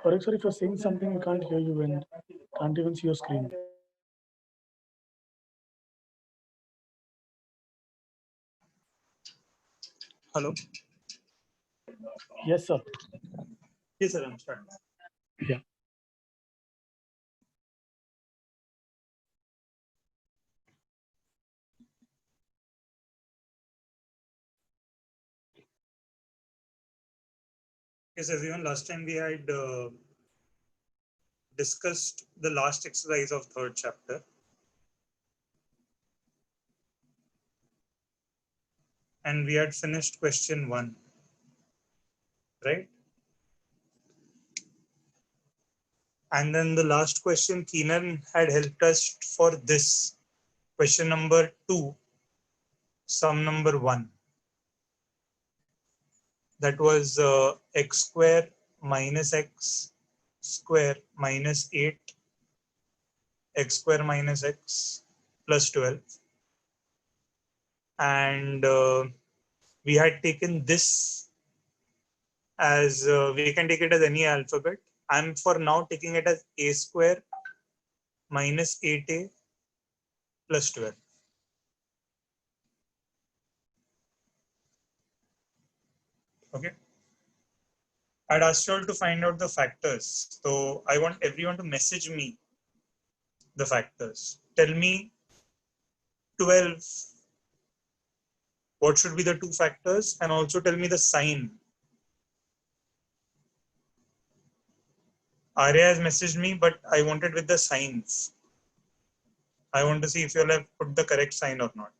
Sorry, if you're saying something, we can't hear you and can't even see your screen. Hello. Yes, sir. Yes, sir. I'm starting. Yeah. Yes, everyone. Last time we had discussed the last exercise of third chapter, and we had finished question 1, right? And then the last question, Keenan had helped us for this question number 2, sum number 1. That was x square minus x square minus 8, x square minus x plus 12. And we had taken this as we can take it as any alphabet. I'm for now taking it as a square minus 8a plus 12. Okay. I'd asked you all to find out the factors. So I want everyone to message me the factors. Tell me 12, what should be the two factors, and also tell me the sign. Arya has messaged me, but I want it with the signs. I want to see if you all have put the correct sign or not.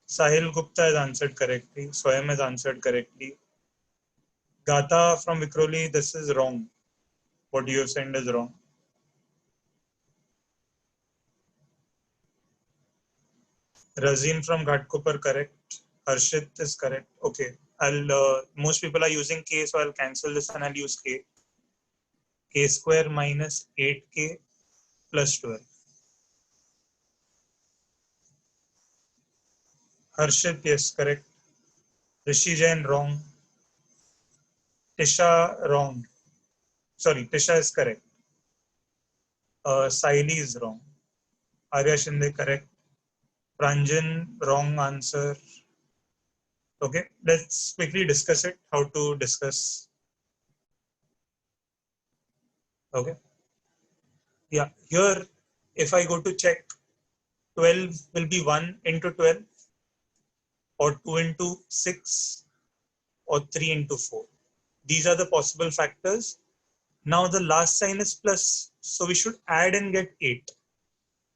Sahil Gupta has answered correctly. Swayam has answered correctly. Gata from Vikroli, this is wrong. What you have sent is wrong. Razin from Ghatkopar, correct. Harshit is correct. Okay. I'll most people are using K, so I'll cancel this and I'll use K. K square minus 8K plus 12. Harshit, yes, correct. Rishi Jain, wrong. Tisha, wrong. Sorry, Tisha is correct. Saili is wrong. Arya Shinde, correct. Pranjan, wrong answer. Okay, let's quickly discuss it. How to discuss. Okay. Yeah, here, if I go to check, 12 will be 1 into 12, or 2 into 6, or 3 into 4. These are the possible factors. Now the last sign is plus, so we should add and get 8.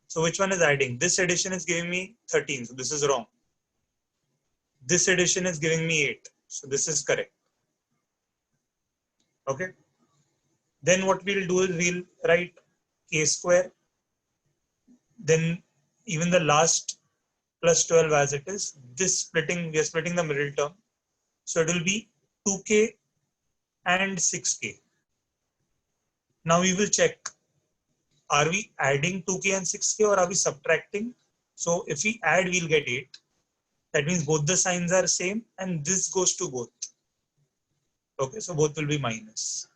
So which one is adding? This addition is giving me 13, so this is wrong. This addition is giving me 8, so this is correct. Okay. Then what we'll do is we'll write k square, then even the last plus 12 as it is. This splitting, we are splitting the middle term. So it will be 2k and 6k. Now we will check, are we adding 2k and 6k or are we subtracting? So if we add, we'll get 8. That means both the signs are same and this goes to both. Okay, so both will be minus.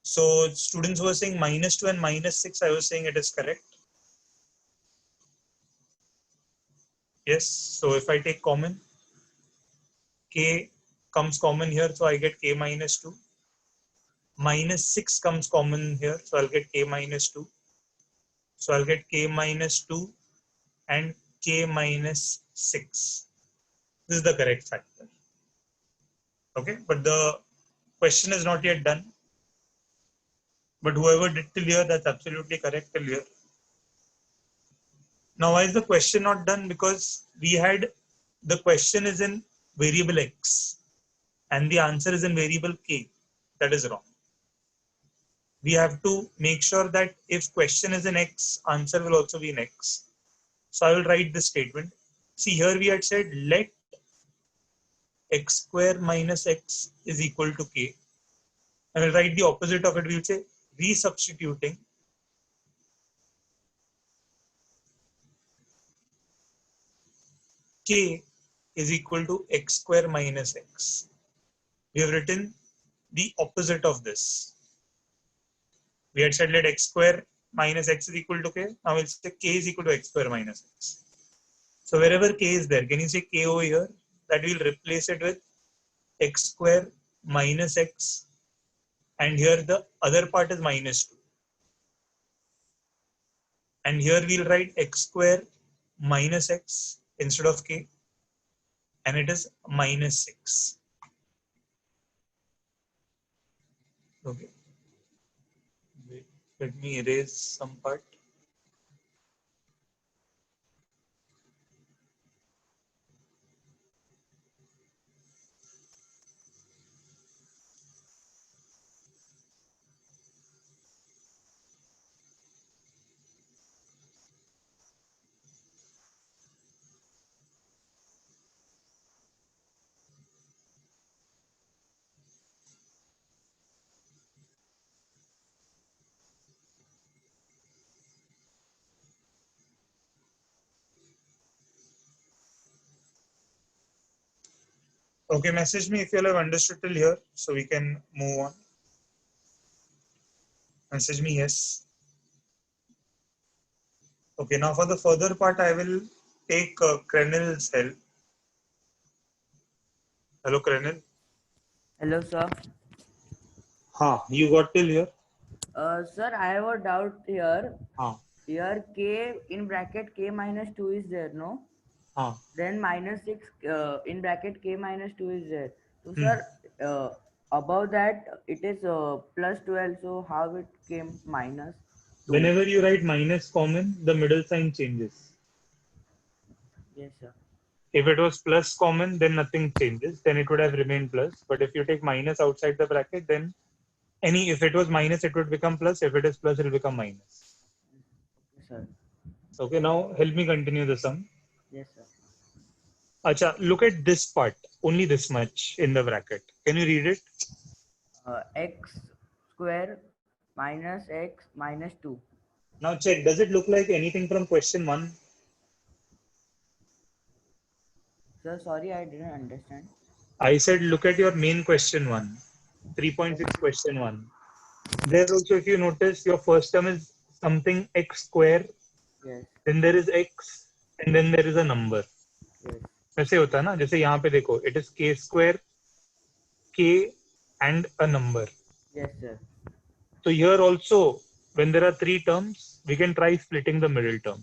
So students who are saying minus 2 and minus 6, I was saying it is correct. Yes, so if I take common, k comes common here, so I get k minus 2. Minus 6 comes common here, so I'll get k minus 2. So I'll get k minus 2 and k minus 6. This is the correct factor. Okay, but the question is not yet done. But whoever did till here, that's absolutely correct till here. Now, why is the question not done? Because we had, the question is in variable x and the answer is in variable k. That is wrong. We have to make sure that if question is in x, answer will also be in x. So I will write this statement. See, here we had said let x square minus x is equal to k. I will write the opposite of it. We will say resubstituting k is equal to x square minus x. We have written the opposite of this. We had said let x square minus x is equal to k. Now we'll say k is equal to x square minus x. So wherever k is there, can you say k over here? That we'll replace it with x square minus x, and here the other part is minus 2. And here we'll write x square minus x instead of k, and it is minus 6. Okay. Wait, let me erase some part. Okay, message me if you all have understood till here, so we can move on. Message me yes. Okay, now for the further part, I will take Krenel's help. Hello, Krenel. Hello, sir. You got till here? Sir, I have a doubt here. हाँ. Here, k in bracket k minus 2 is there, no? हाँ. Then minus 6 in bracket k minus 2 is there. So, sir, above that it is plus 12. So, how it came minus 2? Whenever you write minus common, the middle sign changes. Yes, sir. If it was plus common, then nothing changes. Then it would have remained plus. But if you take minus outside the bracket, then if it was minus, it would become plus. If it is plus, it will become minus. Yes, sir. Okay, now help me continue the sum. Yes, sir. Acha, look at this part. Only this much in the bracket. Can you read it? X square minus x minus 2. Now check. Does it look like anything from question 1? Sir, sorry, I didn't understand. I said look at your main question 1. 3.6 question 1. There also, if you notice, your first term is something x square. Yes. Then there is x, and then there is a number. Yes. वैसे होता है ना, जैसे यहाँ पे देखो, it is k square, k and a number. Yes, sir. So here also, when there are 3 terms, we can try splitting the middle term.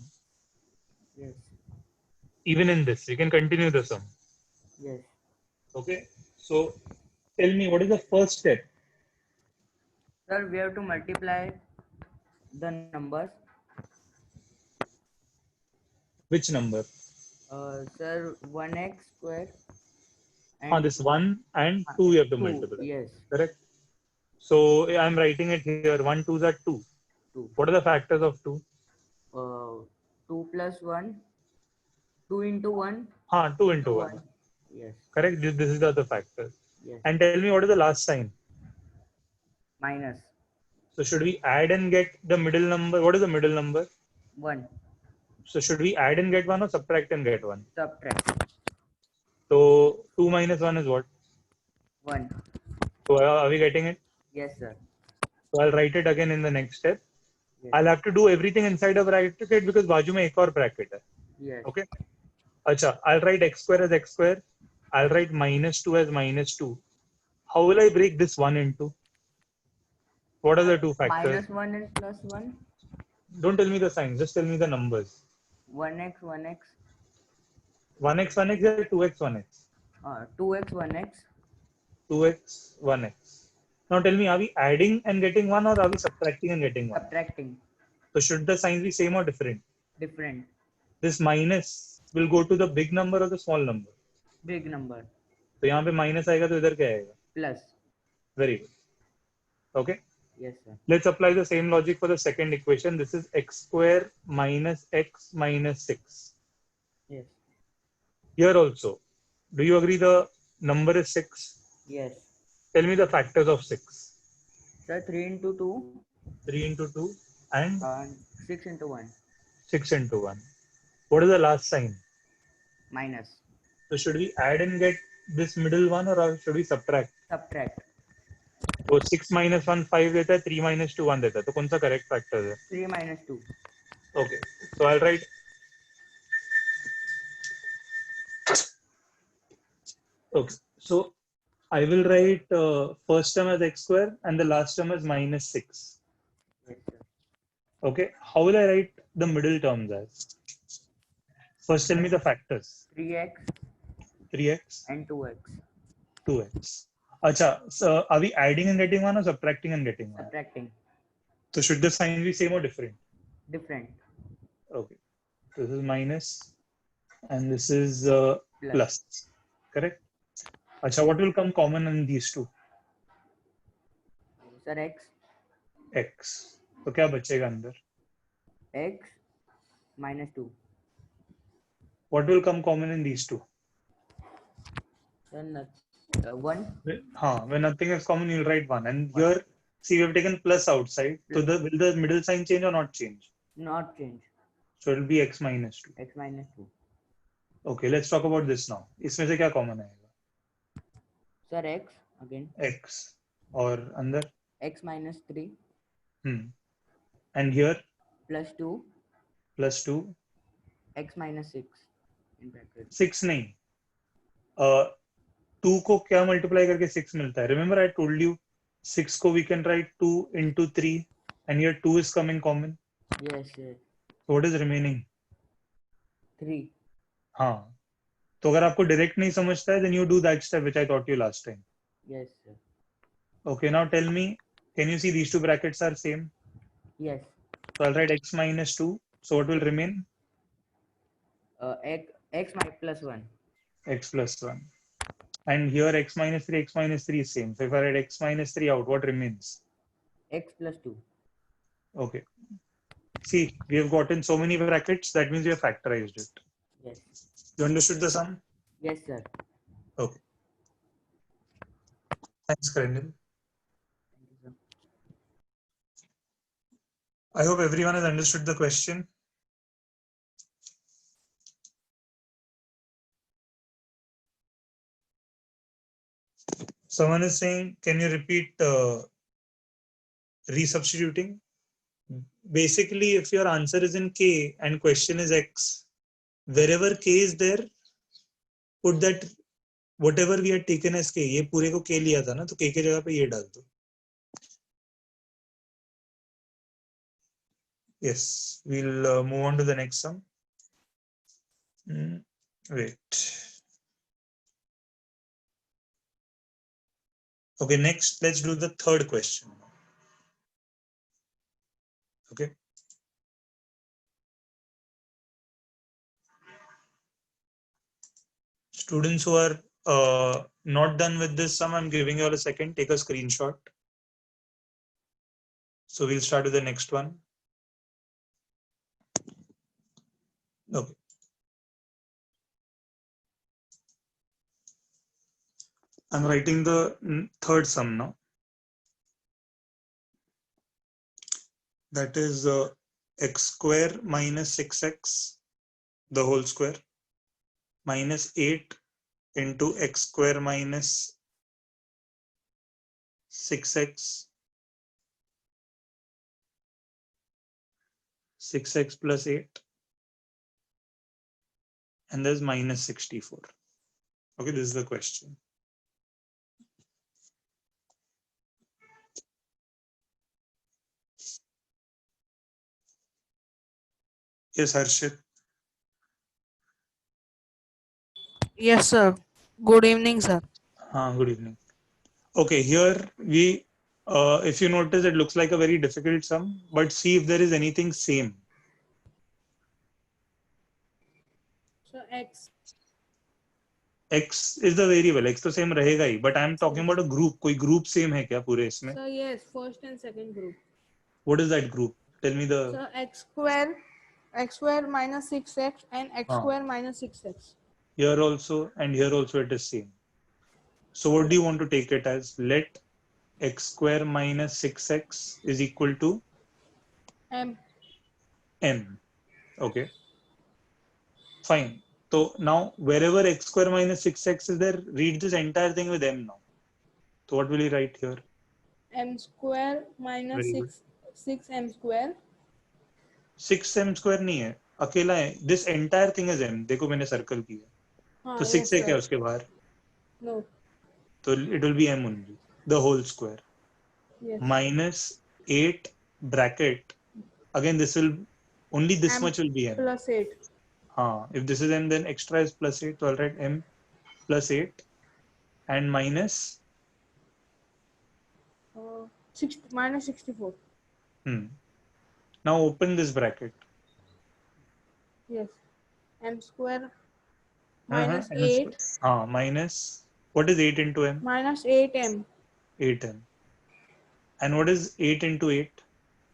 Yes. Even in this, we can continue the sum. Yes. Okay. So tell me, what is the first step? Sir, we have to multiply the numbers. Which number? Sir, 1x square. And This 1 and 2 you have to 2, multiply. yes. Correct. So I'm writing it here. 1 2s are 2. 2. What are the factors of 2? 2 plus 1. 2 into 1. 2 into 1. Yes. Correct. This is the other factor. Yes. And tell me, what is the last sign? Minus. So should we add and get the middle number? What is the middle number? 1. So should we add and get 1 or subtract and get 1? Subtract. So 2 minus 1 is what? 1. So are we getting it? Yes, sir. So I'll write it again in the next step. Yes. I'll have to do everything inside a bracket because बाजू में एक और bracket है. Yes. Okay. Acha, I'll write x square as x square. I'll write minus 2 as minus 2. How will I break this 1 into? What are the two factors? Minus 1 and plus 1. Don't tell me the signs, just tell me the numbers. 1x, 1x. 1x, 1x or 2x, 1x? 2x, 1x. 2x, 1x. Now tell me, are we adding and getting 1 or are we subtracting and getting 1? Subtracting. So should the signs be same or different? Different. This minus will go to the big number or the small number? Big number. तो यहाँ पे minus आएगा तो इधर क्या आएगा? Plus. Very good. Okay. Yes, sir. Let's apply the same logic for the second equation. This is x square minus x minus 6. Yes. Here also, do you agree the number is 6? Yes. Tell me the factors of 6. Sir, 3 into 2. 3 into 2 and 6 into 1. 6 into 1. What is the last sign? Minus. So should we add and get this middle one or should we subtract? Subtract. वो 6 minus 1 5 देता है, 3 minus 2 1 देता है, तो कौन सा correct factor है? 3 minus 2. Okay, so I'll write okay. So I will write first term as x square and the last term as minus 6. Yes, sir. Okay, how will I write the middle terms as? First, tell me the factors. 3x 3x, and 2x. 2x. Acha, so are we adding and getting one or subtracting and getting one? Subtracting. So should the sign be same or different? Different. Okay, this is minus and this is plus. Correct? Acha, what will come common in these two? Sir, x. X. तो क्या बचेगा अंदर? X minus 2. What will come common in these two? Then 1. When nothing is common, you'll write 1. And here, see, we have taken plus outside. So will the middle sign change or not change? Not change. So it will be x minus 2. X minus 2. Okay, let's talk about this now. इसमें से क्या common आएगा? Sir, x again. X. और अंदर? X minus 3. And here? Plus 2. Plus 2. X minus 6. In bracket. 6 नहीं. 2 को क्या multiply करके 6 मिलता है? Remember I told you 6 को we can write 2 into 3 and here 2 is coming common. Yes, sir. So what is remaining? 3. हाँ. तो अगर आपको direct नहीं समझता है then you do that step which I taught you last time. Yes, sir. Okay, now tell me, can you see these two brackets are same? Yes. So I'll write x minus 2. So what will remain? X minus plus 1. X plus 1. And here x minus 3 is same. So if I write x minus 3 out, what remains? X plus 2. Okay. See, we have gotten so many brackets, that means we have factorized it. Yes. You understood the sum? Yes, sir. Okay. Thanks, Karendil. Thank you, sir. I hope everyone has understood the question. Someone is saying, can you repeat resubstituting? Basically, if your answer is in K and question is X, wherever K is there, put that whatever we had taken as K. ये पूरे को K लिया था ना, तो K के जगह पे ये डाल दो. Yes, we'll move on to the next sum. Wait. Okay, next, let's do the third question. Okay. Students who are not done with this sum, I'm giving you all a second, take a screenshot. So we'll start with the next one. Okay. I'm writing the third sum now. That is x square minus 6x, the whole square, minus 8 into x square minus 6x, 6x plus 8, and there's minus 64. Okay, this is the question. Yes, Harshit. Yes, sir. Good evening, sir. Good evening. Okay, here we, if you notice, it looks like a very difficult sum, but see if there is anything same. So x. X is the variable, X तो same रहेगा ही, but I am talking about a group. कोई group same है क्या पूरे इसमें? So yes, first and second group. What is that group? Tell me the. So x square minus 6x and x square minus 6x. Here also and here also it is same. So what do you want to take it as? Let x square minus 6x is equal to M. Okay. Fine. So now wherever x square minus 6x is there, read this entire thing with m now. So what will you write here? m square minus Very good. 6 m square. 6m square नहीं है, अकेला है. This entire thing is m. देखो मैंने circle किया. हाँ, तो 6 yes है क्या sir. उसके बाहर? No. तो it will be m only. The whole square. Yes. Minus 8 bracket. Again, this will only this M much will be m. plus 8. If this is m, then extra is plus 8. So I'll write m plus 8 and minus. Minus 64. Now open this bracket. Yes. M square Uh-huh, minus m 8 minus. What is 8 into m? minus 8m. 8m. And what is 8 into 8?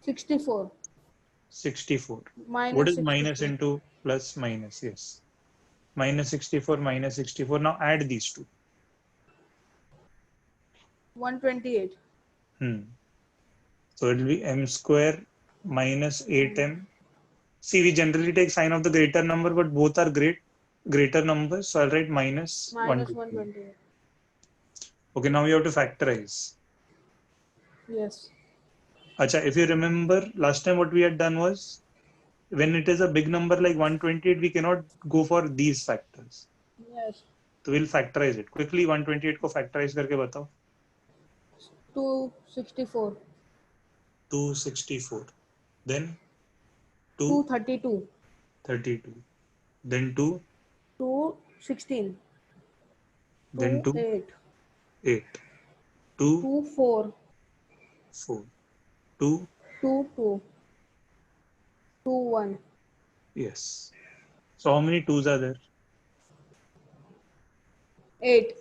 64. 64. Minus What is 64. minus into plus minus? Yes. Minus 64, minus 64. Now add these two. 128. So it will be m square minus 8m. See, we generally take sign of the greater number, but both are greater numbers. So I'll write minus Minus 128. 128. Okay, now we have to factorize. Yes. Acha, if you remember, last time what we had done was, when it is a big number like 128, we cannot go for these factors. Yes. So we'll factorize it. Quickly 128 को factorize करके बताओ. 264. 264. Then 232. 232. Then 2. 216. Then 2. 8. 8. 2. 24. 4. 2. 22. 21. Yes. So how many 2s are there? 8.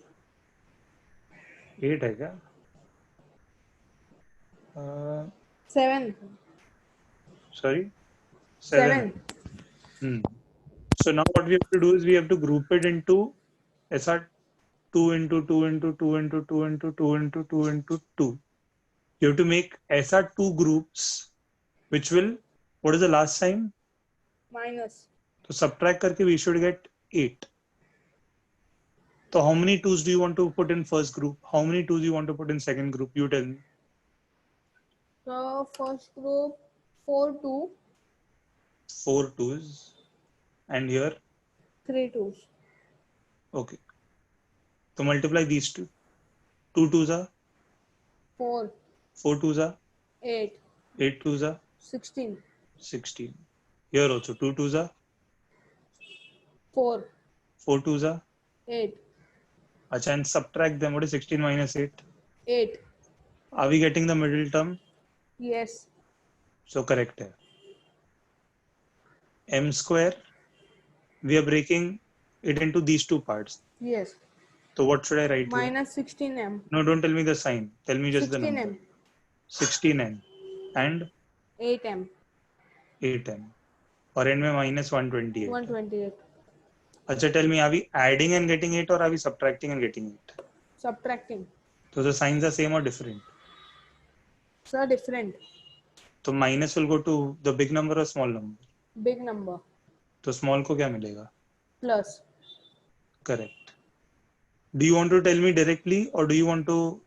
8 है क्या? 7. Sorry? 7. So now what we have to do is we have to group it into SR 2 into 2 into 2 into 2 into 2 into 2 into 2. You have to make SR 2 groups, which will, what is the last sign? Minus. So subtract करके we should get 8. So how many 2s do you want to put in first group? How many 2s do you want to put in second group? You tell me. So first group 4 2. 4 2s. And here? 3 2s. Okay. So multiply these two. 2 2s are? 4. 4 2s are? 8. 8 2s are? 16. 16. Here also 2 2s are? 4. 4 2s are? 8. Acha, and subtract them. What is 16 minus 8? 8. Are we getting the middle term? Yes. So correct hai. M square, we are breaking it into these two parts. Yes. So what should I write here? Minus 16m. No, don't tell me the sign. Tell me just the number. 16m. 16m and 8m. 8m. और end में minus 128. 128. अच्छा, tell me, are we adding and getting 8 or are we subtracting and getting 8? Subtracting. So the signs are same or different? So different. So minus will go to the big number or small number? Big number. तो small को क्या मिलेगा? Plus. Correct. Do you want to tell me directly or do you want to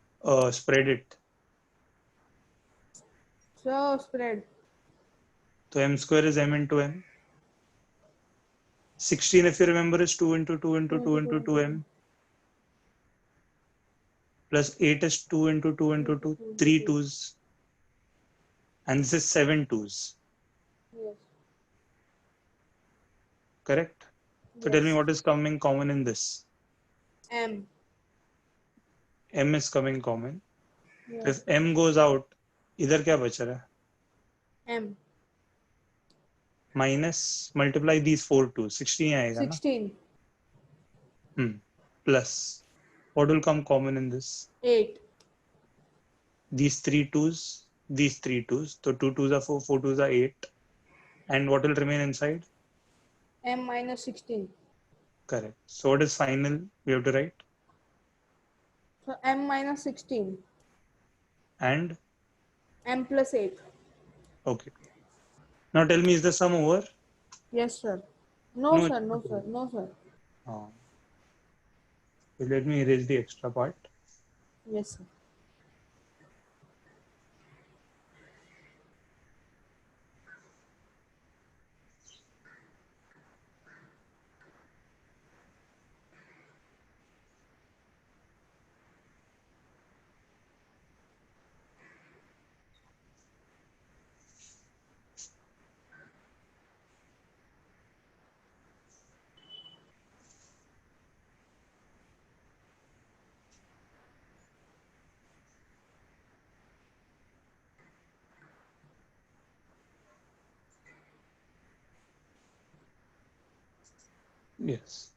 spread it? So spread. So m square is m into m. 16, if you remember, is 2 into 2 into 2 into 2m. Plus 8 is 2 into 2 into 2, 3 2s. And this is 7 2s. Yes. Correct? So tell me what is coming common in this? M. M is coming common. Yes. If m goes out, इधर क्या बच रहा है? M. Minus, multiply these 4 2s. 16 आएगा ना? 16. Plus, what will come common in this? 8. These 3 2s, these 3 2s. So 2 2s are 4, 4 2s are 8. And what will remain inside? M minus 16. Correct. So what is final? We have to write. So M minus 16. And M plus 8. okay. Now tell me, is the sum over? Yes, sir. No, No, sir. No, sir. No, sir. So let me erase the extra part. Yes, sir. Yes.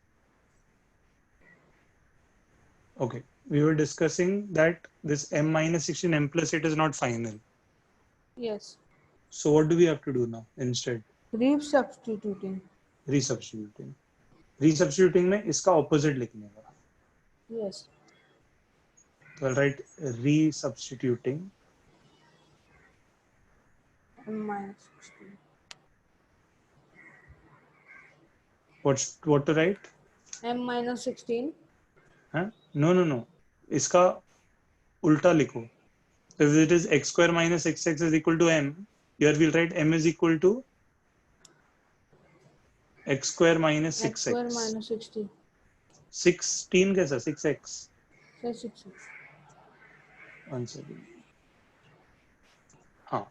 Okay. We were discussing that this m minus 16 m plus 8 is not final. Yes. So what do we have to do now instead? Resubstituting. Resubstituting. Resubstituting में इसका opposite लिखने का. Yes. So I'll write resubstituting. M minus 16. What to write? M minus 16. Huh? No. इसका उल्टा लिखो. If it is x square minus xx is equal to m, here we'll write m is equal to x square minus X square 6x. minus 16. 16 कैसा? 6x. So 6. One second. Huh.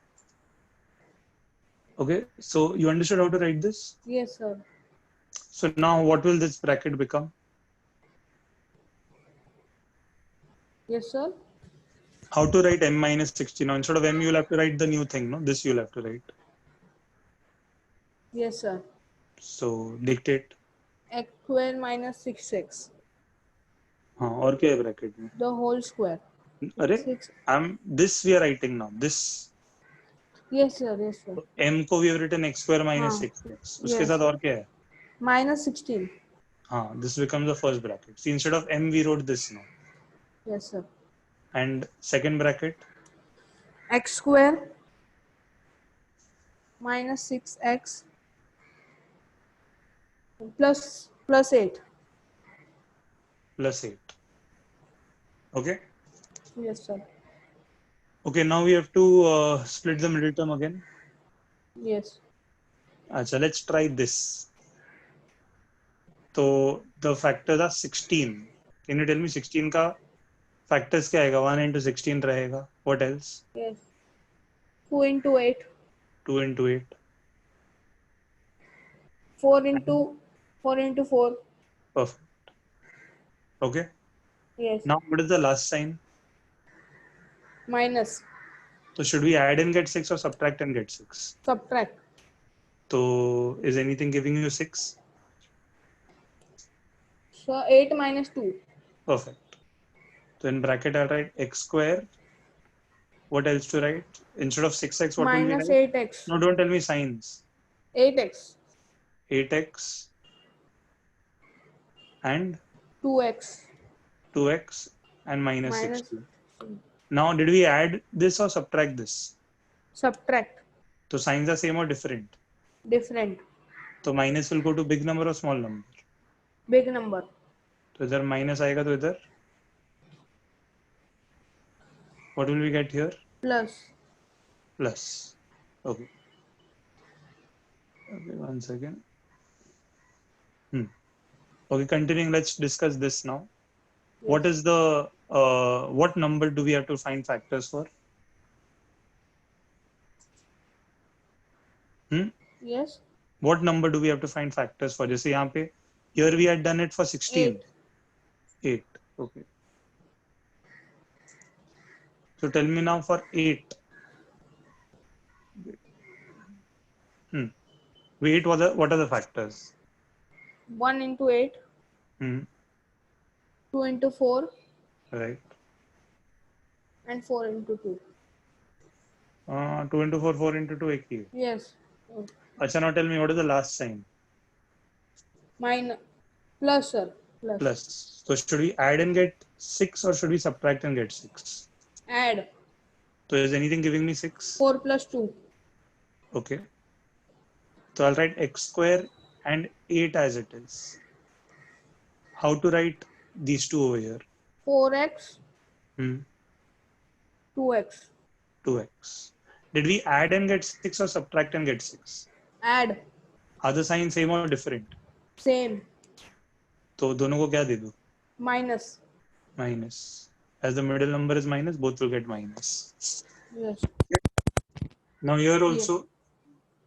Okay, so you understood how to write this? Yes, sir. So now what will this bracket become? Yes, sir. How to write m minus 16? Now instead of m, you'll have to write the new thing, no? This you'll have to write. Yes, sir. So dictate. X square minus 6x. हाँ और क्या है bracket में? The whole square. अरे 6. this we are writing now. This Yes, sir. Yes, sir. m को we have written x square minus हाँ. 6x. उसके Yes. साथ और क्या है? Minus 16. हाँ, this becomes the first bracket. See, instead of m, we wrote this now. Yes, sir. And second bracket, X square minus 6x plus 8. plus 8. Okay. Yes, sir. Okay, now we have to split the middle term again. Yes. Acha, let's try this. So the factors are 16. Can you tell me 16 का factors क्या आएगा? 1 into 16 रहेगा. What else? Yes. 2 into 8. 2 into 8. 4 into 4. Perfect. Okay. Yes. Now what is the last sign? Minus. So should we add and get 6 or subtract and get 6? Subtract. So is anything giving you 6? So 8 minus 2. Perfect. So in bracket I'll write x square. What else to write? Instead of 6x, what will we Minus write? 8x. No, don't tell me signs. 8x. 8x and 2x. 2x and minus Minus 16. Now, did we add this or subtract this? Subtract. So signs are same or different? Different. So minus will go to big number or small number? Big number. तो इधर minus आएगा तो इधर what will we get here? Plus. Plus. Okay. Okay, one second. Okay, continuing. Let's discuss this now. What is the what number do we have to find factors for? Yes. What number do we have to find factors for? जैसे यहाँ पे here we had done it for 16. 8. Okay. So tell me now for 8. Wait, what are the factors? 1 into 8. 2 into 4. Right. And 4 into 2. 2 into 4, 4 into 2, एक ही है. Yes. अच्छा, now tell me what is the last sign? Minus. Plus, sir. Plus. So should we add and get 6 or should we subtract and get 6? Add. So is anything giving me 6? 4 plus 2. Okay. So I'll write x square and 8 as it is. How to write these two over here? 4x. 2x. 2x. Did we add and get 6 or subtract and get 6? Add. Are the signs same or different? Same. तो दोनों को क्या दे दो? Minus. Minus. As the middle number is minus, both will get minus. Yes. Now here also,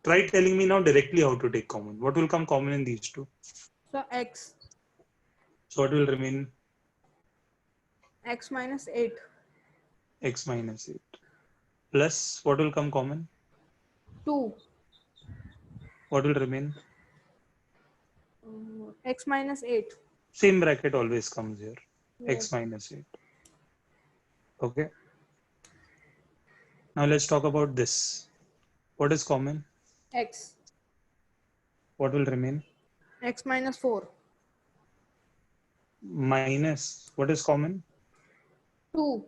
try telling me now directly how to take common. What will come common in these two? So x. So what will remain? X minus 8. X minus 8. Plus, what will come common? 2. What will remain? X minus 8. Same bracket always comes here. X Yes. minus 8. Okay. Now let's talk about this. What is common? X. What will remain? X minus 4. Minus. What is common? 2.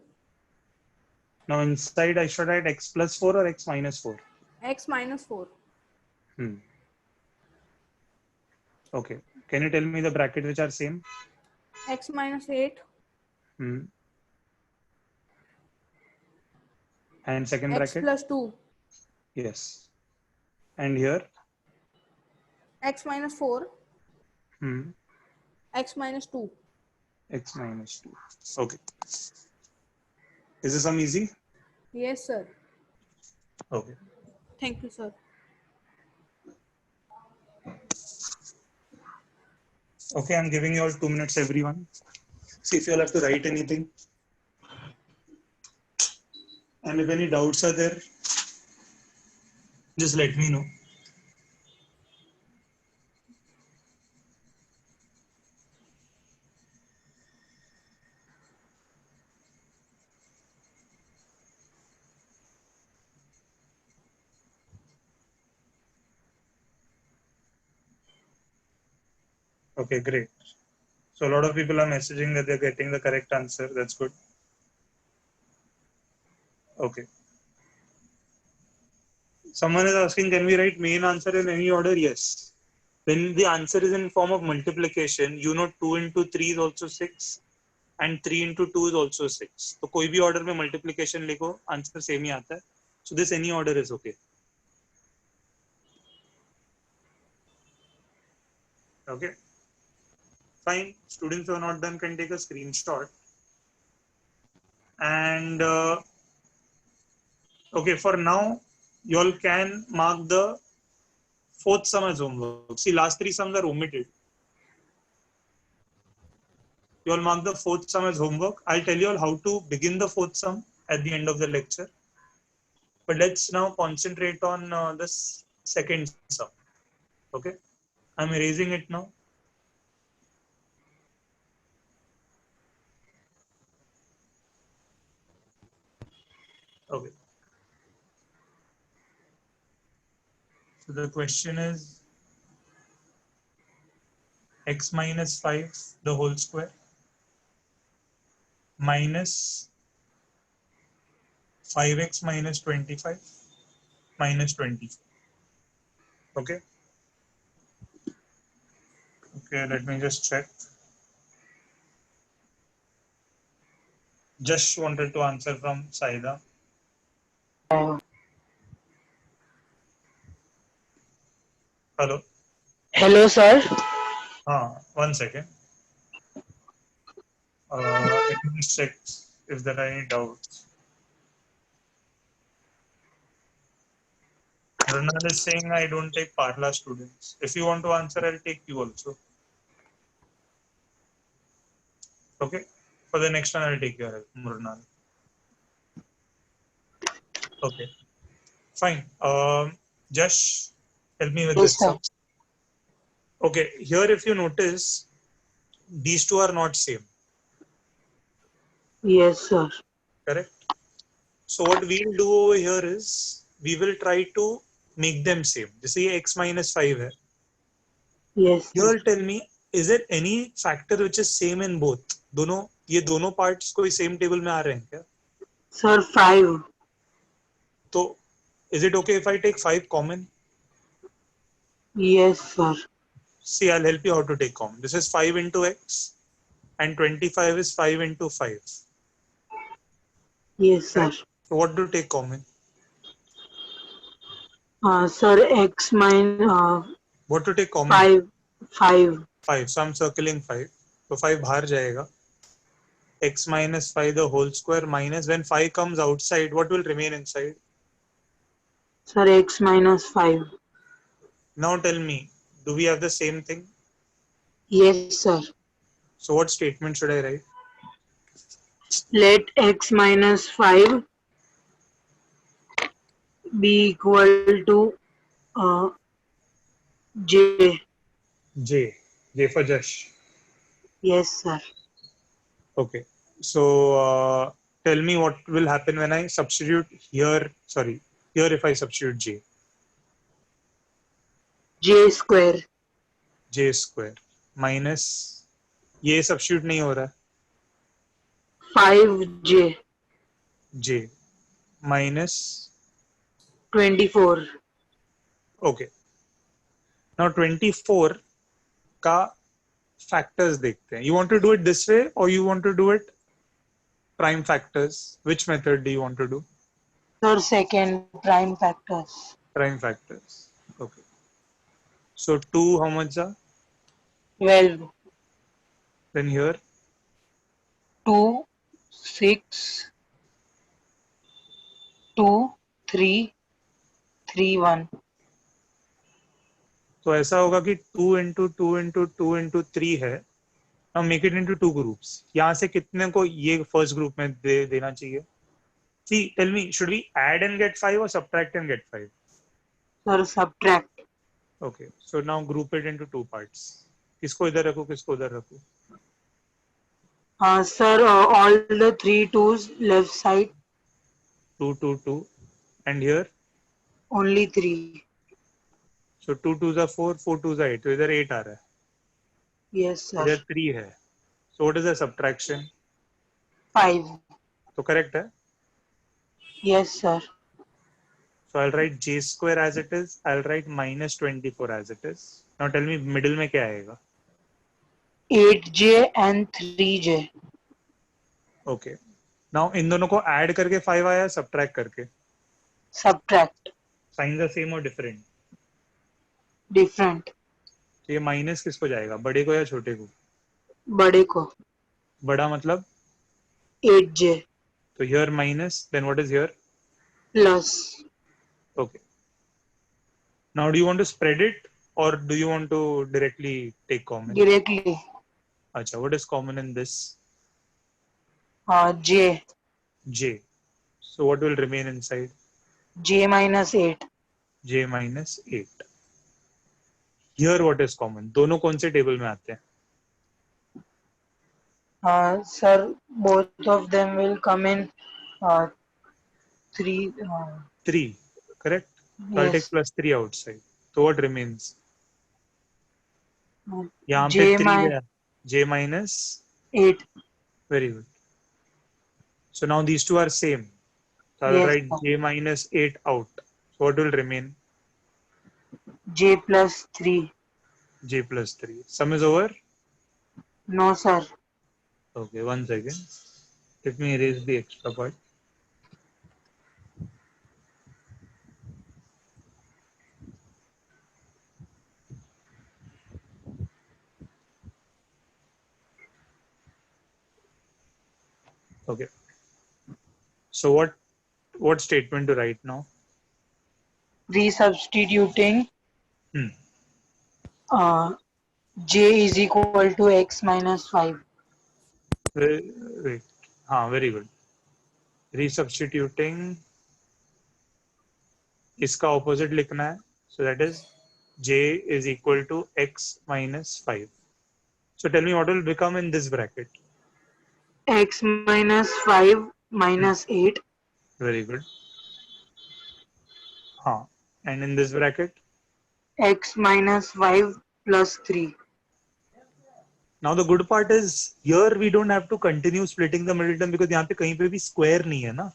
Now inside I should write x plus 4 or x minus 4. X minus 4. Okay. Can you tell me the brackets which are same? X minus 8. And second X bracket? plus 2. Yes. And here? X minus 4. Hmm. X minus 2. X minus 2. Okay. Is this some easy? Yes, sir. Okay. Thank you, sir. Okay, I'm giving you all 2 minutes, everyone. See if you all have to write anything. And if any doubts are there, just let me know. Okay, great. So a lot of people are messaging that they're getting the correct answer. That's good. Okay. Someone is asking, can we write main answer in any order? Yes. When the answer is in form of multiplication, you know 2 into 3 is also 6 and 3 into 2 is also 6. So कोई भी order में multiplication लिखो, answer same ही आता है. So this any order is okay. Okay. Fine. Students who are not done can take a screenshot. And okay, for now, you all can mark the fourth sum as homework. See, last 3 sums are omitted. You all mark the fourth sum as homework. I'll tell you all how to begin the fourth sum at the end of the lecture. But let's now concentrate on this second sum. Okay. I'm erasing it now. Okay. So the question is x minus 5 the whole square minus 5x minus 25 minus 24. Okay. Okay, let me just check. Just wanted to answer from Saida. Hello. Hello, sir. 1 second. Let me just check if there are any doubts. Ronald is saying I don't take Parla students. If you want to answer, I'll take you also. Okay. For the next one, I'll take your help, Ronald. Okay. Fine. Just help me with Yes, this sir. sum. Okay. Here, if you notice, these two are not same. Yes, sir. Correct. So what we'll do over here is we will try to make them same. This is x minus 5 है. Yes, You sir. all tell me, is there any factor which is same in both? दोनों ये दोनों parts कोई same table में आ रहे हैं क्या? Sir, 5. तो is it okay if I take 5 common? Yes, sir. See, I'll help you how to take common. This is 5 into x and 25 is 5 into 5. Yes, sir. Correct? So what do you take common? Sir, x minus What to take common? 5. 5. 5. So I'm circling 5. So 5 बाहर जाएगा. X minus 5 the whole square minus when 5 comes outside, what will remain inside? Sir, x minus 5. Now tell me, do we have the same thing? Yes, sir. So what statement should I write? Let x minus 5 be equal to j. J. J for Jash. Yes, sir. Okay. So tell me what will happen when I substitute here. Sorry, here if I substitute J. J square. J square minus ये substitute नहीं हो रहा 5J. J minus 24. okay. Now 24 का factors देखते हैं. You want to do it this way or you want to do it prime factors? Which method do you want to do? Sir, second prime factors. Prime factors. Okay. So 2 how much are? 12. Then here 2, 6, 2, 3, 3, 1. तो ऐसा होगा कि 2 into 2 into 2 into 3 है. Now make it into 2 groups. यहाँ से कितने को ये first group में देना चाहिए? See, tell me, should we add and get 5 or subtract and get 5? Sir, subtract. Okay, so now group it into 2 parts. किसको इधर रखूँ, किसको उधर रखूँ? Sir, all the 3 2's left side. 2, 2, 2. And here? Only 3. So 2 2s are 4, 4 2s are 8. तो इधर 8 आ रहा है. Yes, sir. इधर 3 है. So what is the subtraction? 5. तो correct है? Yes, sir. So I'll write J square as it is. I'll write minus 24 as it is. Now tell me middle में क्या आएगा? 8J and 3J. Okay. Now इन दोनों को add करके 5 आया, subtract करके. Subtract. Signs are same or different? Different. तो ये माइनस किसको जाएगा, बड़े को या छोटे को? बड़े को. बड़ा मतलब 8J. तो here minus, then what is here? Plus. Okay. Now do you want to spread it or do you want to directly take common? Directly. Acha, what is common in this? J. J. So what will remain inside? J minus 8. J minus 8. Here what is common? दोनों कौन से table में आते हैं? Sir, both of them will come in 3. 3. Correct? So I'll take Yes. plus 3 outside. So what remains? यहाँ पे J 3 गया. J minus 8. very good. So now these two are same. So I'll Yes, write sir. J minus 8 out. So what will remain? J plus 3. J plus 3. Sum is over? No, sir. Okay, 1 second. Let me erase the extra part. Okay. So what statement to write now? Resubstituting Hmm. J is equal to X minus 5. Wait. Very good. Resubstituting इसका opposite लिखना है. So that is J is equal to X minus 5. So tell me what will become in this bracket. X minus 5 minus 8. Very good. And in this bracket? X minus 5 plus 3. Now the good part is here we don't have to continue splitting the middle term because यहाँ पे कहीं पे भी square नहीं है ना.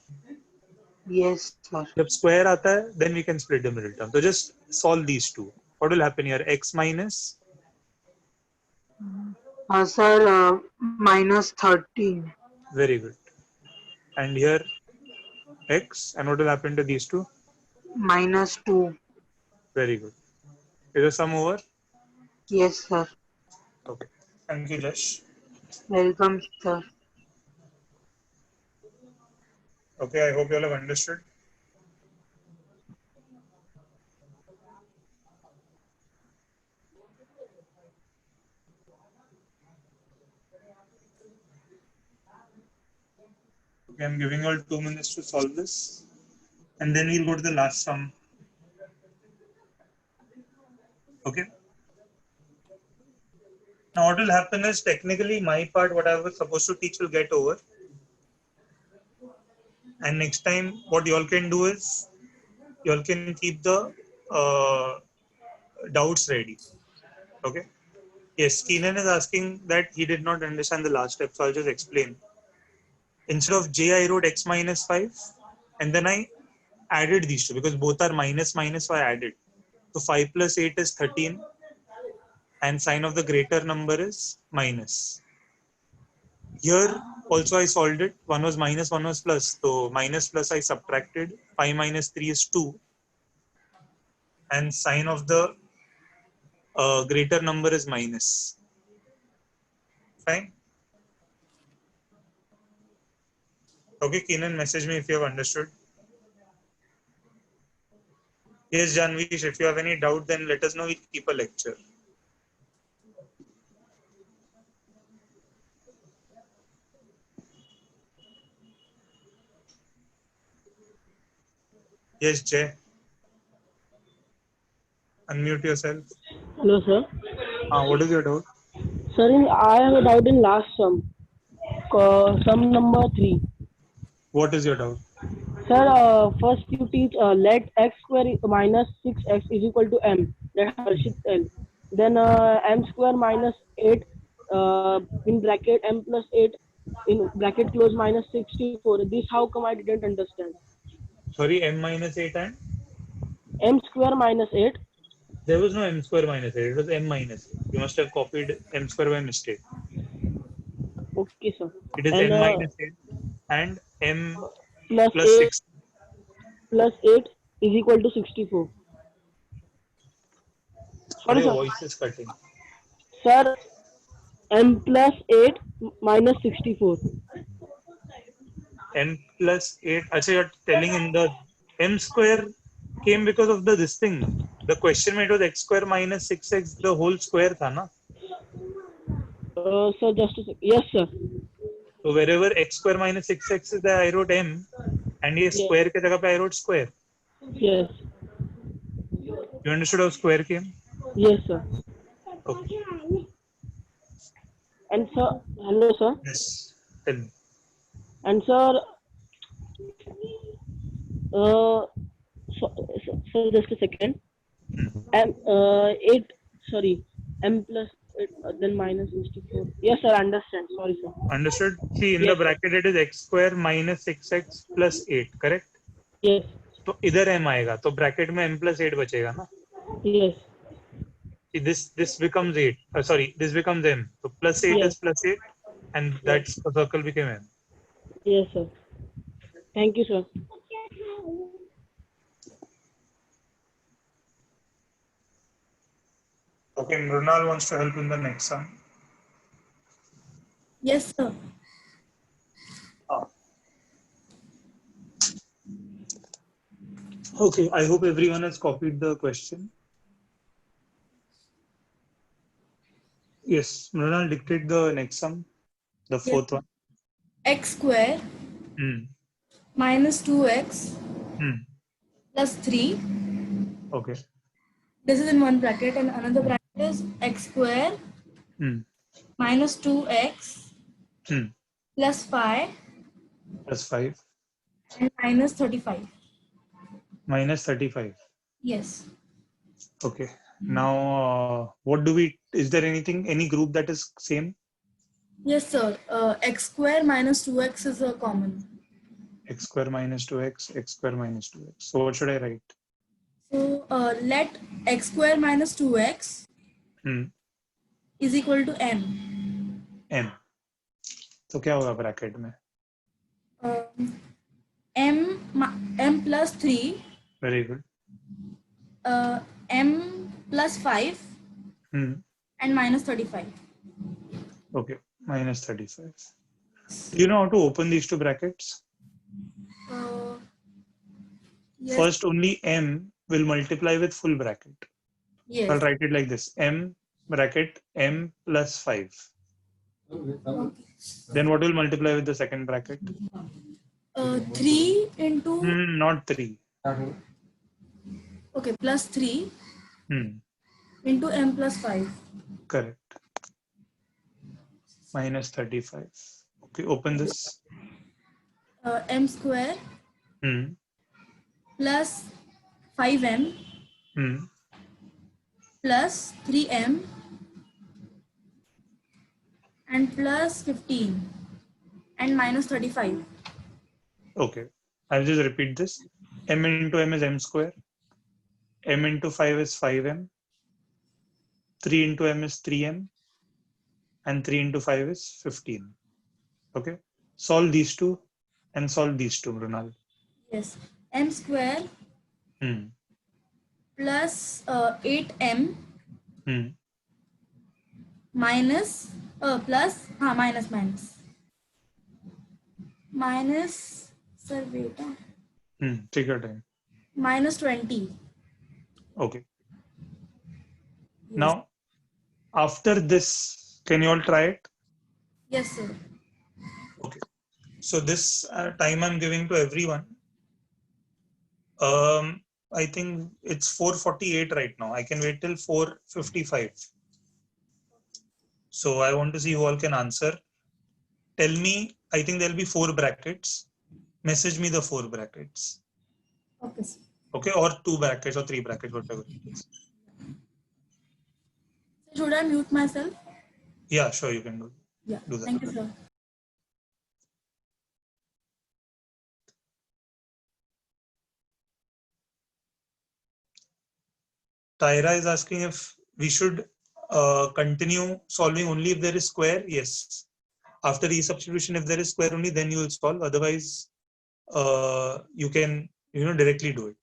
Yes, sir. जब square आता है then we can split the middle term. So just solve these two. What will happen here? X minus? Sir, minus 13. Very good. And here X, and what will happen to these two? Minus 2. Very good. Is the sum over? Yes, sir. Okay. Thank you, Josh. Welcome, sir. Okay, I hope you all have understood. Okay, I'm giving you all 2 minutes to solve this. And then we'll go to the last sum. Okay. Now what will happen is technically my part, what I was supposed to teach, will get over. And next time what you all can do is, you all can keep the doubts ready. Okay. Yes, Keenan is asking that he did not understand the last step, so I'll just explain. Instead of j, I wrote x minus 5, and then I added these two because both are minus minus, so I added. So 5 plus 8 is 13, and sign of the greater number is minus. Here also I solved it. One was minus, one was plus. So minus plus I subtracted. 5 minus 3 is 2, and sign of the greater number is minus. Fine. Okay, Keenan, message me if you have understood. Yes, Janvish, if you have any doubt, then let us know. We'll keep a lecture. Yes, Jay. Unmute yourself. Hello, sir. What is your doubt? Sir, I have a doubt in last sum. Sum number 3. What is your doubt? Sir, first you teach let x square minus 6x is equal to m. That Harshit tell. Then m square minus 8 in bracket m plus 8 in bracket close minus 64. This how come I didn't understand? Sorry, m minus 8 and? M square minus 8. There was no m square minus 8. It was m minus 8. You must have copied m square by mistake. Okay, sir. It is And m minus 8 and m plus plus 8 6. plus 8 is equal to 64. Sorry, Sorry, your sir. voice is cutting. Sir, m plus 8 minus 64. M plus 8. Actually, you're telling in the m square came because of this thing. The question made was x square minus 6x, the whole square tha na? Sir, just a second. Yes, sir. So wherever x square minus 6x is there, I wrote m, and ये Yes. square के जगह पे I wrote square. Yes. You understood how square came? Yes, sir. Okay. And sir, hello, sir. Yes. Tell me. And sir, so just a second. M 8. Sorry, m plus 8, then minus 64. Yes, sir. Understand. Sorry, sir. Understood? See, in the Yes, sir. bracket it is x square minus 6x plus 8, correct? Yes. तो इधर m आएगा, तो bracket में m plus 8 बचेगा ना? Yes. See, this becomes 8. Sorry, this becomes m. So plus 8 Yes. is plus 8, and that's the circle became m. Yes, sir. Thank you, sir. Okay, Mrunal wants to help in the next sum. Yes, sir. Okay, I hope everyone has copied the question. Yes, Mrunal, dictate the next sum, the fourth one. X square minus 2x plus 3. Okay. This is in one bracket, and another bracket is x square minus 2x plus 5 Plus 5. and minus 35. Minus 35. Yes. Okay. Now, what do we, is there anything, any group that is same? Yes, sir. X square minus 2x is a common. X square minus 2x, x square minus 2x. So what should I write? So let x square minus 2x is equal to m. M. तो क्या होगा bracket में? M plus 3. Very good. M plus 5 and minus 35. Okay, minus 35. Do you know how to open these two brackets? Yes. First, only m will multiply with full bracket. Yes. I'll write it like this: m bracket m plus 5. Then what will multiply with the second bracket? 3 into Not 3. okay, plus 3 into m plus 5. Correct. minus 35. Okay, open this. M square Hmm. plus 5m Hmm. plus 3m and plus 15 and minus 35. Okay, I'll just repeat this. M into m is m square. M into 5 is 5m. 3 into m is 3m. And 3 into 5 is 15. Okay, solve these two and solve these two, Mrunal. Yes. M square Hmm. plus 8m Hmm. minus plus minus sir wait Take your time. minus 20. Okay. Yes. Now, after this, can you all try it? Yes, sir. Okay. So this time I'm giving to everyone. I think it's 4:48 right now. I can wait till 4:55. So I want to see who all can answer. Tell me, I think there'll be 4 brackets. Message me the 4 brackets. Okay, sir. Okay, or 2 brackets or 3 brackets, whatever it is. Should I mute myself? Yeah, sure, you can Yeah. do that. Thank you, sir. Tyra is asking if we should continue solving only if there is square. Yes. After resubstitution, if there is square only, then you will solve. Otherwise, you can directly do it.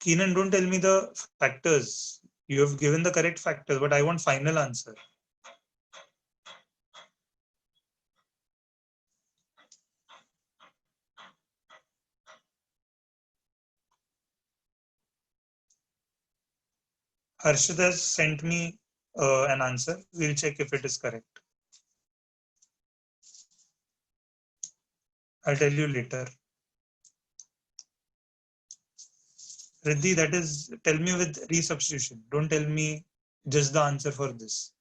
Keenan, don't tell me the factors. You have given the correct factors, but I want final answer. Harshit has sent me an answer. We'll check if it is correct. I'll tell you later. Riddhi, that is, tell me with resubstitution. Don't tell me just the answer for this.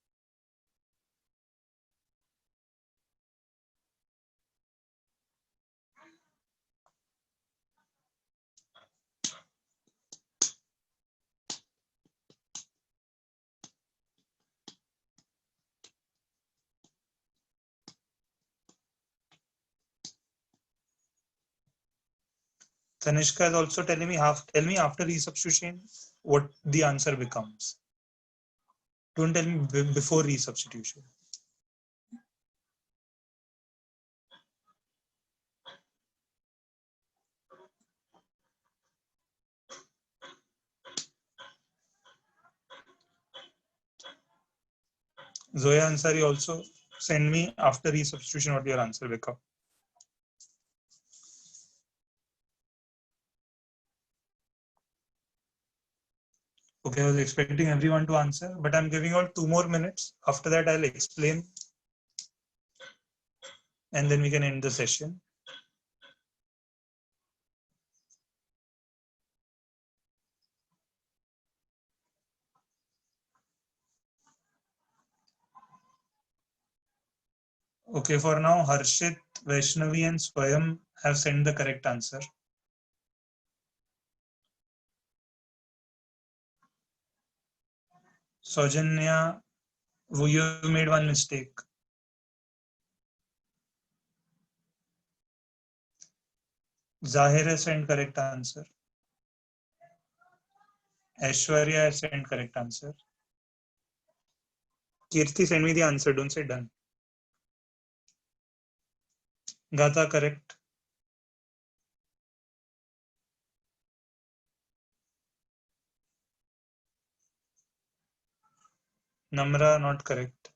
Tanishka is also telling me tell me after resubstitution what the answer becomes. Don't tell me before resubstitution. Zoya Ansari also send me after resubstitution what your answer become. Okay, I was expecting everyone to answer, but I'm giving all 2 more minutes. After that, I'll explain. And then we can end the session. Okay, for now, Harshit, Vaishnavi and Swayam have sent the correct answer. Saujanya, you made one mistake. Zahir has sent correct answer. Aishwarya has sent correct answer. Kirti, send me the answer. Don't say done. Gata, correct. Namra, not correct.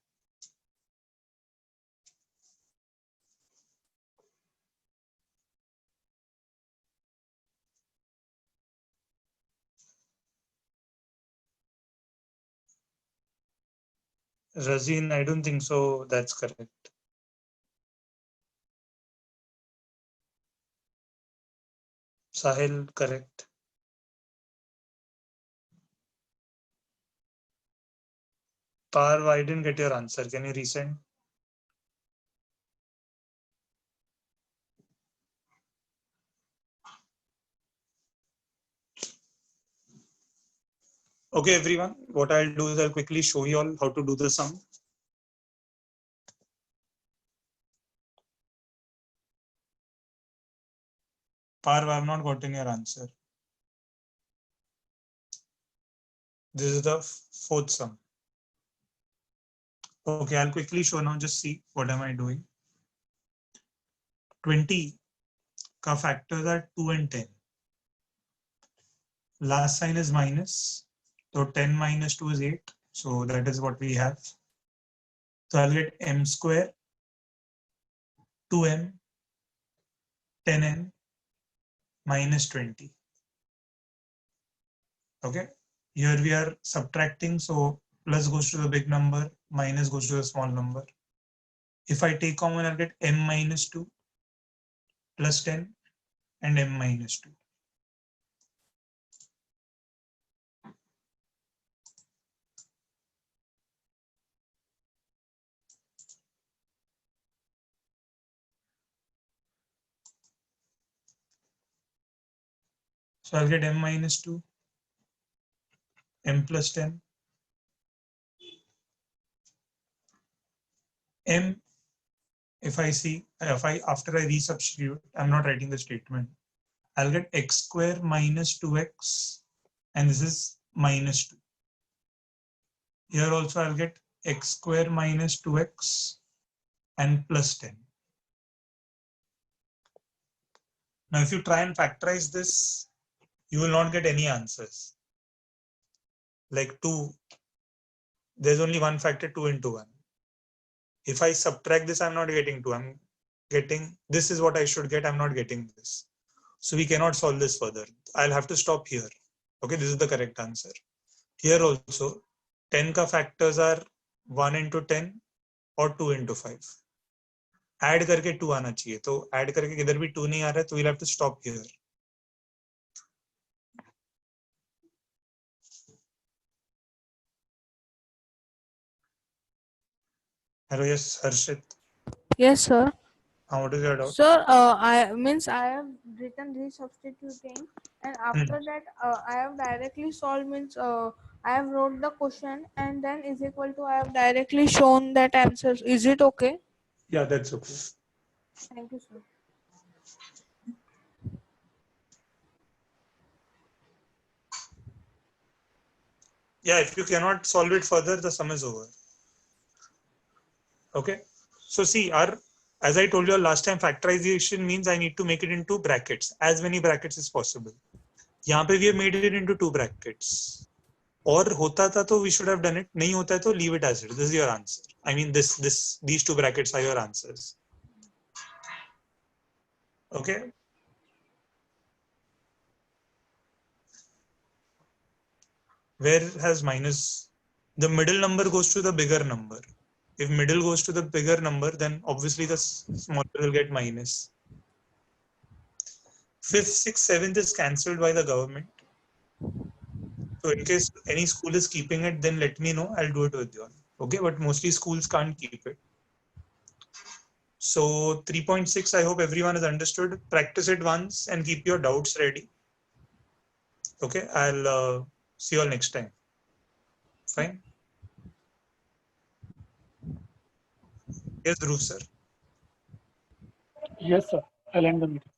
Razin, I don't think so. That's correct. Sahil, correct. Parv, I didn't get your answer. Can you resend? Okay, everyone. What I'll do is I'll quickly show you all how to do the sum. Parv, I have not gotten your answer. This is the fourth sum. Okay, I'll quickly show now. Just see what am I doing. 20 ka factors are 2 and 10. Last sign is minus. So 10 minus 2 is 8. So that is what we have. So I'll get m square, 2m, 10n, minus 20. Okay. Here we are subtracting. So plus goes to the big number, minus goes to the small number. If I take common, I'll get m minus 2 plus 10 and m minus 2. So I'll get m minus 2, m plus 10, m. If I after I resubstitute, I'm not writing the statement. I'll get x square minus 2x, and this is minus 2. Here also I'll get x square minus 2x and plus 10. Now, if you try and factorize this, you will not get any answers. Like 2, there's only one factor, 2 into 1. If I subtract this, I'm not getting 2. I'm getting, this is what I should get. I'm not getting this. So we cannot solve this further. I'll have to stop here. Okay, this is the correct answer. Here also, 10 ka factors are 1 into 10 or 2 into 5. Add करके 2 आना चाहिए. तो add करके किधर भी 2 नहीं आ रहा है, तो we'll have to stop here. Hello, yes, Harshit. Yes, sir. What is your doubt? Sir, I have written resubstituting, and after that, I have directly solved I have wrote the question and then is equal to I have directly shown that answer. Is it okay? Yeah, that's okay. Thank you, sir. Yeah, if you cannot solve it further, the sum is over. Okay. So see, as I told you last time, factorization means I need to make it into brackets, as many brackets as possible. यहाँ पे we have made it into 2 brackets. और होता था तो we should have done it. नहीं होता है तो leave it as it. This is your answer. I mean, these 2 brackets are your answers. Okay. Where has minus? The middle number goes to the bigger number. If middle goes to the bigger number, then obviously the smaller will get minus. 5th, 6th, 7th is cancelled by the government. So in case any school is keeping it, then let me know. I'll do it with you all. Okay, but mostly schools can't keep it. So 3.6, I hope everyone has understood. Practice it once and keep your doubts ready. Okay, I'll see you all next time. Fine. Yes, Dhruv sir. Yes, sir. I'll end the meeting.